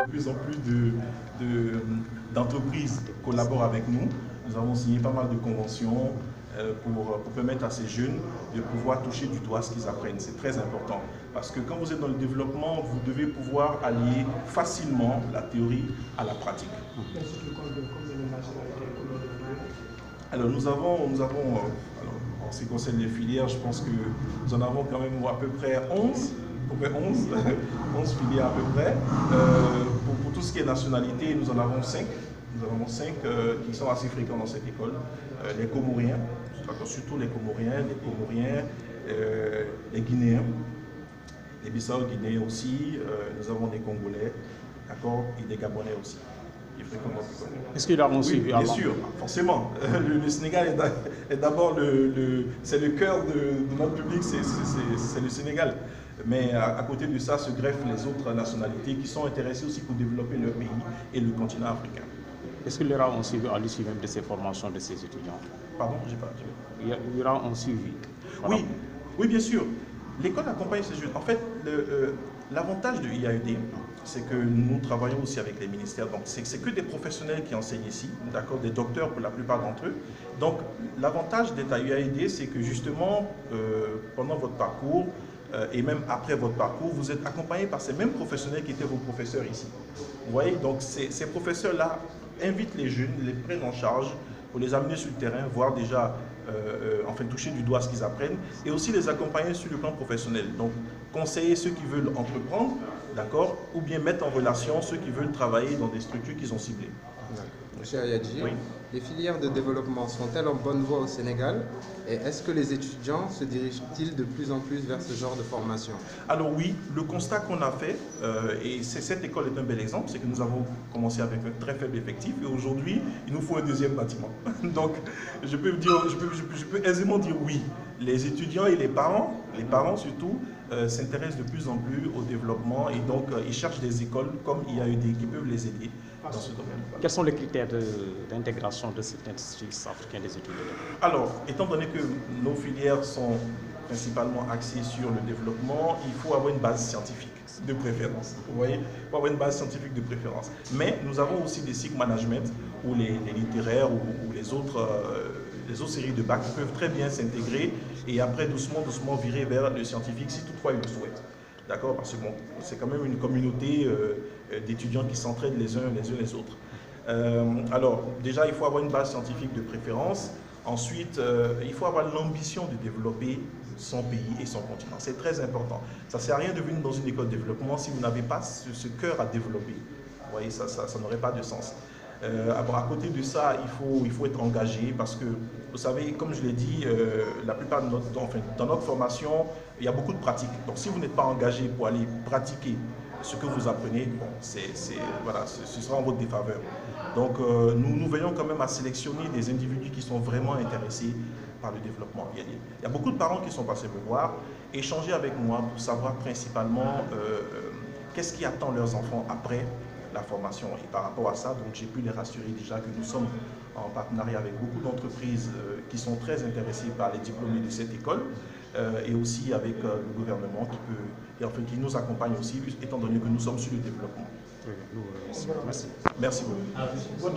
De plus en plus d'entreprises collaborent avec nous. Nous avons signé pas mal de conventions pour permettre à ces jeunes de pouvoir toucher du doigt ce qu'ils apprennent. C'est très important parce que quand vous êtes dans le développement, vous devez pouvoir allier facilement la théorie à la pratique. Alors nous avons en ce qui concerne les filières, je pense que nous en avons quand même à peu près 11 filières à peu près. Pour tout ce qui est nationalité, nous en avons 5. Nous en avons 5 qui sont assez fréquents dans cette école. Les Comoriens, surtout les Comoriens, les Guinéens, les Bissau-Guinéens aussi. Nous avons des Congolais, d'accord, et des Gabonais aussi. Est-ce qu'il a aussi bien sûr, forcément. Le Sénégal est d'abord c'est le cœur de notre public, c'est le Sénégal. Mais à côté de ça se greffent les autres nationalités qui sont intéressées aussi pour développer leur pays et le continent africain. Est-ce qu'il y aura un suivi à l'issue même de ces formations de ces étudiants? Pardon, j'ai pas dit. Il y aura un suivi. Oui, bien sûr. L'école accompagne ces jeunes. En fait, l'avantage de IAED, c'est que nous travaillons aussi avec les ministères. Donc, c'est que des professionnels qui enseignent ici, d'accord, des docteurs pour la plupart d'entre eux. Donc, l'avantage d'être à IAED, c'est que justement, pendant votre parcours, et même après votre parcours, vous êtes accompagné par ces mêmes professionnels qui étaient vos professeurs ici. Vous voyez, donc ces professeurs-là invitent les jeunes, les prennent en charge pour les amener sur le terrain, voir déjà, enfin toucher du doigt ce qu'ils apprennent, et aussi les accompagner sur le plan professionnel. Donc conseiller ceux qui veulent entreprendre, d'accord, ou bien mettre en relation ceux qui veulent travailler dans des structures qu'ils ont ciblées. Monsieur Ayadji, oui. Les filières de développement sont-elles en bonne voie au Sénégal et est-ce que les étudiants se dirigent-ils de plus en plus vers ce genre de formation? Alors oui, le constat qu'on a fait, et cette école est un bel exemple, c'est que nous avons commencé avec un très faible effectif et aujourd'hui, il nous faut un deuxième bâtiment. Donc, je peux aisément dire oui. Les étudiants et les parents surtout, s'intéressent de plus en plus au développement et donc ils cherchent des écoles comme IAED qui peuvent les aider dans ce domaine. Quels sont les critères d'intégration de cet institut africain des études? Alors, étant donné que nos filières sont principalement axées sur le développement, il faut avoir une base scientifique de préférence. Vous voyez, il faut avoir une base scientifique de préférence. Mais nous avons aussi des cycles management où les littéraires ou les autres séries de bac peuvent très bien s'intégrer et après doucement virer vers le scientifique si toutefois ils le souhaitent. D'accord? Parce que bon, c'est quand même une communauté d'étudiants qui s'entraident les uns les autres. Alors, déjà, il faut avoir une base scientifique de préférence. Ensuite, il faut avoir l'ambition de développer son pays et son continent. C'est très important. Ça ne sert à rien de venir dans une école de développement si vous n'avez pas ce cœur à développer. Vous voyez, ça n'aurait pas de sens. À côté de ça, il faut être engagé parce que, vous savez, comme je l'ai dit, la plupart dans notre formation, il y a beaucoup de pratiques. Donc, si vous n'êtes pas engagé pour aller pratiquer ce que vous apprenez, bon, voilà, ce sera en votre défaveur. Donc, nous veillons quand même à sélectionner des individus qui sont vraiment intéressés par le développement. Il y a beaucoup de parents qui sont passés me voir, échanger avec moi pour savoir principalement qu'est-ce qui attend leurs enfants après la formation. Et par rapport à ça, donc j'ai pu les rassurer déjà que nous sommes en partenariat avec beaucoup d'entreprises qui sont très intéressées par les diplômés de cette école et aussi avec le gouvernement qui nous accompagne aussi, étant donné que nous sommes sur le développement. Merci. Merci beaucoup.